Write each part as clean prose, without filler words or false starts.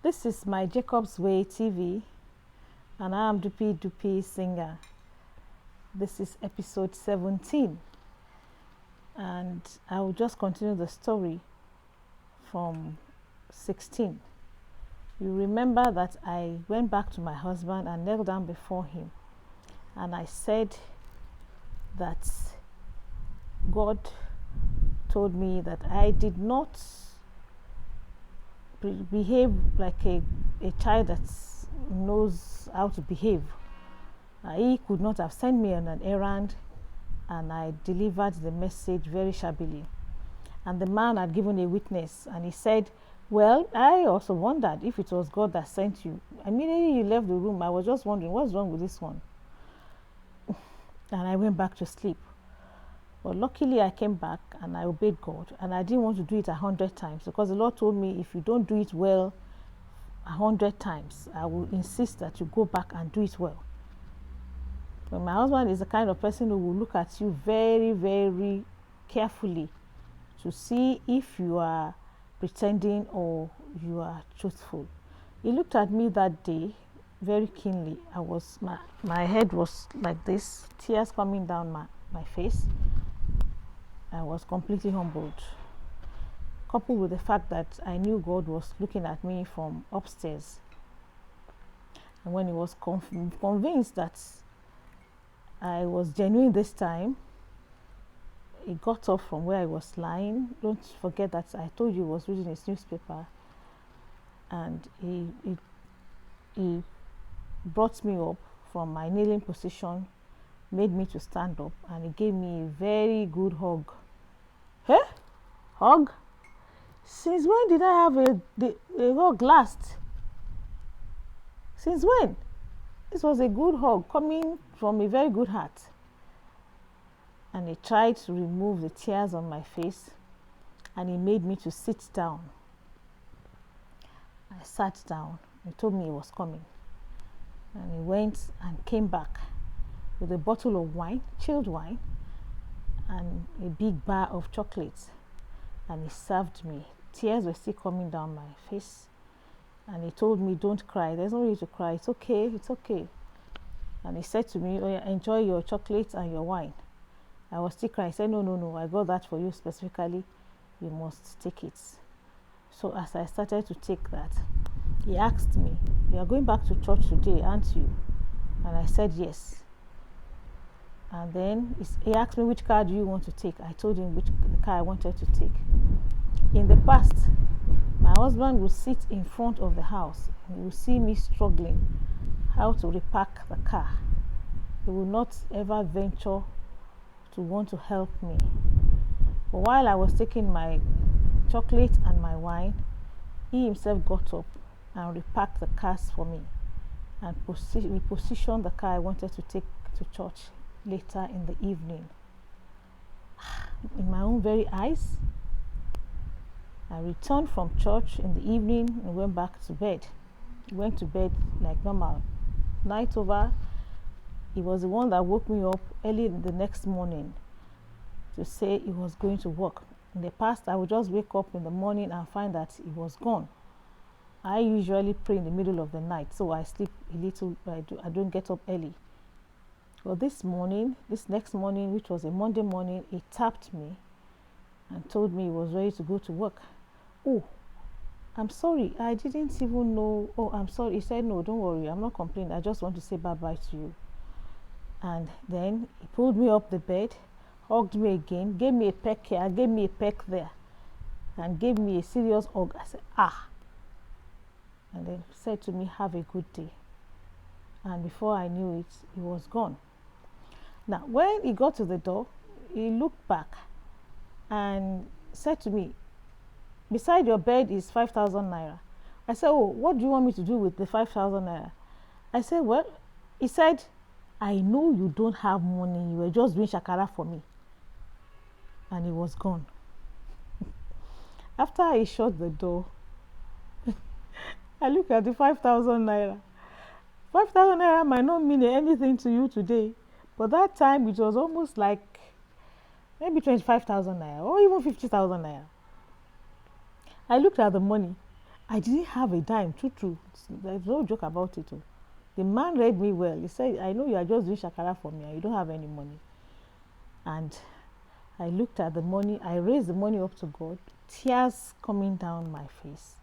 This is my Jacob's Way TV, and I am Dupi Dupi Singer. This is episode 17, and I will just continue the story from 16. You remember that I went back to my husband and knelt down before him, and I said that God told me that I did not behave like a child that knows how to behave. He could not have sent me on an errand, and I delivered the message very shabbily. And the man had given a witness, and he said, well, I also wondered if it was God that sent you. Immediately you left the room, I was just wondering, what's wrong with this one? And I went back to sleep. But luckily I came back and I obeyed God, and I didn't want to do it 100 times, because the Lord told me if you don't do it well 100 times, I will insist that you go back and do it well. But my husband is the kind of person who will look at you very, very carefully to see if you are pretending or you are truthful. He looked at me that day very keenly. My head was like this, tears coming down my face. I was completely humbled, coupled with the fact that I knew God was looking at me from upstairs. And when he was convinced that I was genuine this time, he got up from where I was lying. Don't forget that I told you he was reading his newspaper, and he brought me up from my kneeling position, made me to stand up, and he gave me a very good hug. Hey? Hug? Since when did I have a hug last? Since when? This was a good hug coming from a very good heart. And he tried to remove the tears on my face, and he made me to sit down. I sat down. He told me he was coming. And he went and came back with a bottle of wine, chilled wine, and a big bar of chocolates. And he served me. Tears were still coming down my face. And he told me, don't cry. There's no need to cry. It's okay. It's okay. And he said to me, oh yeah, enjoy your chocolates and your wine. I was still crying. I said, no, I got that for you specifically. You must take it. So as I started to take that, he asked me, you are going back to church today, aren't you? And I said, yes. And then he asked me, which car do you want to take? I told him which car I wanted to take. In the past, my husband would sit in front of the house and he would see me struggling how to repack the car. He would not ever venture to want to help me. But while I was taking my chocolate and my wine, he himself got up and repacked the cars for me and repositioned the car I wanted to take to church later in the evening. In my own very eyes, I returned from church in the evening and went back to bed. Went to bed like normal. Night over, he was the one that woke me up early the next morning to say he was going to work. In the past, I would just wake up in the morning and find that he was gone. I usually pray in the middle of the night, so I sleep a little. I don't get up early. Well, this next morning, which was a Monday morning, he tapped me and told me he was ready to go to work. Oh, I'm sorry, I didn't even know. Oh, I'm sorry. He said, no, don't worry, I'm not complaining. I just want to say bye-bye to you. And then he pulled me up the bed, hugged me again, gave me a peck here, gave me a peck there, and gave me a serious hug. I said, ah. And then said to me, have a good day. And before I knew it, he was gone. Now, when he got to the door, he looked back and said to me, beside your bed is 5,000 naira. I said, oh, what do you want me to do with the 5,000 naira? I said, well, he said, I know you don't have money. You were just doing shakara for me. And he was gone. After he shut the door, I looked at the 5,000 naira. 5,000 naira might not mean anything to you today, but that time it was almost like maybe 25,000 naira or even 50,000 naira. I looked at the money I didn't have a dime, true. There's no joke about it. The man read me well. He said, I know you are just doing shakara for me and you don't have any money. And I looked at the money, I raised the money up to God, tears coming down my face.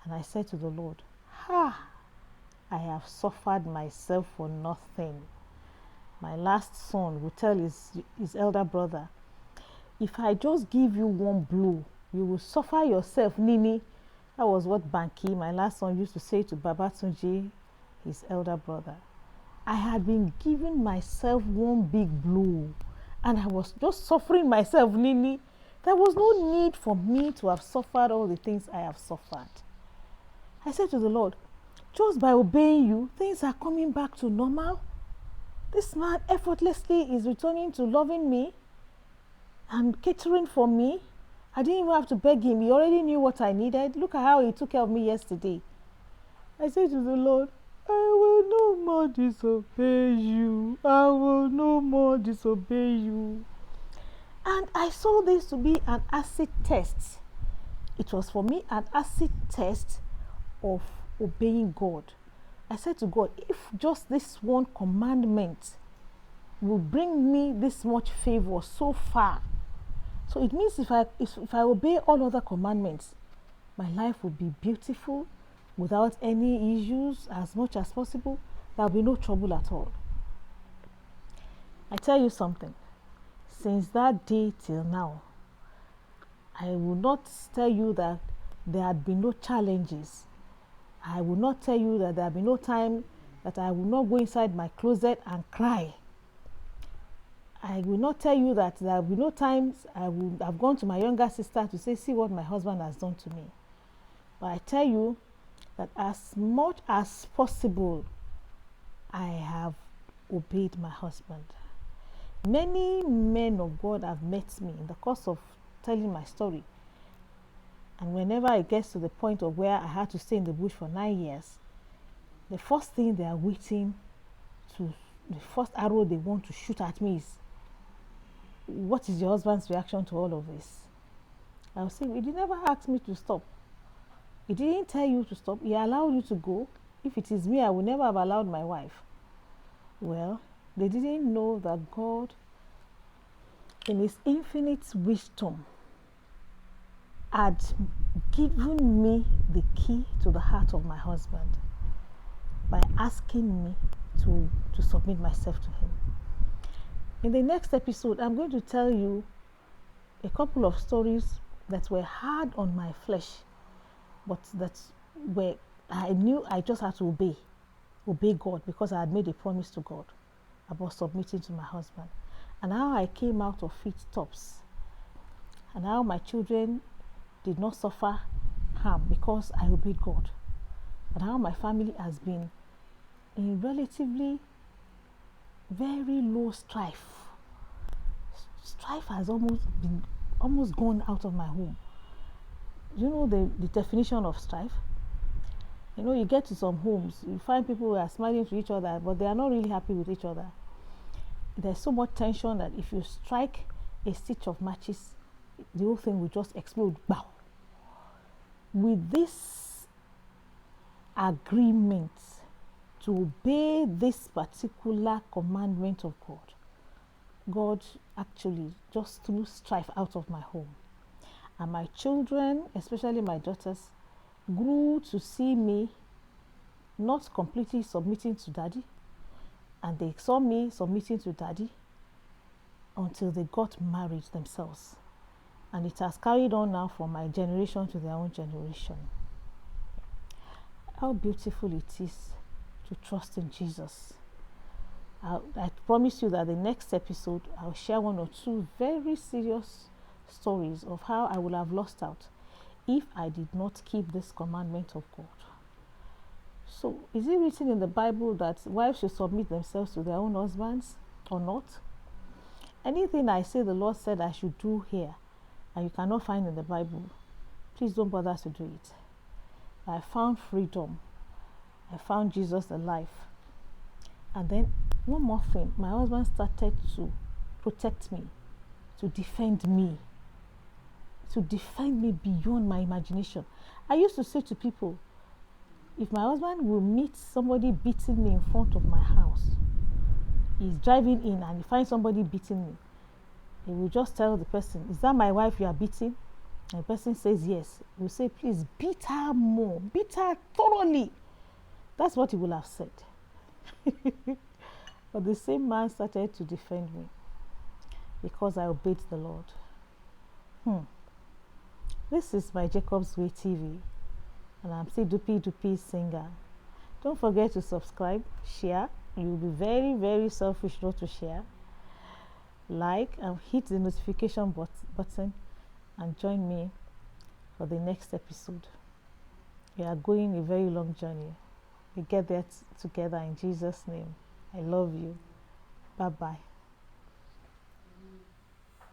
And I said to the Lord, I have suffered myself for nothing. My last son will tell his elder brother, if I just give you one blow, you will suffer yourself, Nini. That was what Banki, my last son, used to say to Babatunji, his elder brother. I had been giving myself one big blow and I was just suffering myself, Nini. There was no need for me to have suffered all the things I have suffered. I said to the Lord, just by obeying you, things are coming back to normal. This man effortlessly is returning to loving me and catering for me. I didn't even have to beg him. He already knew what I needed. Look at how he took care of me yesterday. I said to the Lord, I will no more disobey you. I will no more disobey you. And I saw this to be an acid test. It was for me an acid test of obeying God. I said to God, if just this one commandment will bring me this much favor so far, so it means if I obey all other commandments, my life will be beautiful without any issues as much as possible. There will be no trouble at all. I tell you something, since that day till now, I will not tell you that there had been no challenges. I will not tell you that there had been no time that I will not go inside my closet and cry. I will not tell you that there will be no times I would have gone to my younger sister to say, see what my husband has done to me. But I tell you that as much as possible, I have obeyed my husband. Many men of God have met me in the course of telling my story. And whenever it gets to the point of where I had to stay in the bush for 9 years, the first thing they are waiting to, the first arrow they want to shoot at me is, what is your husband's reaction to all of this? I will say, he never asked me to stop. He didn't tell you to stop. He allowed you to go. If it is me, I would never have allowed my wife. Well, they didn't know that God, in his infinite wisdom, had given me the key to the heart of my husband by asking me to submit myself to him. In the next episode, I'm going to tell you a couple of stories that were hard on my flesh, but that were, I knew I just had to obey God, because I had made a promise to God about submitting to my husband, and how I came out of it tops, and how my children did not suffer harm because I obeyed God, and how my family has been in relatively very low strife. Strife has almost gone out of my home. You know the definition of strife? You know, you get to some homes, you find people who are smiling to each other, but they are not really happy with each other. There's so much tension that if you strike a stitch of matches, the whole thing will just explode. Bow. With this agreement to obey this particular commandment of God, God actually just threw strife out of my home. And my children, especially my daughters, grew to see me not completely submitting to daddy, and they saw me submitting to daddy until they got married themselves. And it has carried on now from my generation to their own generation. How beautiful it is to trust in Jesus. I promise you that the next episode, I'll share one or two very serious stories of how I would have lost out if I did not keep this commandment of God. So, is it written in the Bible that wives should submit themselves to their own husbands or not? Anything I say the Lord said I should do here and you cannot find in the Bible, please don't bother to do it. I found freedom. I found Jesus alive. And then one more thing, my husband started to protect me, to defend me to defend me beyond my imagination. I used to say to people, if my husband will meet somebody beating me in front of my house, he's driving in and he finds somebody beating me, he will just tell the person, is that my wife you are beating? And the person says yes. He will say, please beat her more, beat her thoroughly. That's what he will have said. But the same man started to defend me because I obeyed the Lord. This is my Jacob's Way TV, and I'm still Dupi Singer. Don't forget to subscribe, share. You'll be very, very selfish not to share. Like and hit the notification button and join me for the next episode. We are going a very long journey. We get there together in Jesus' name. I love you. Bye-bye.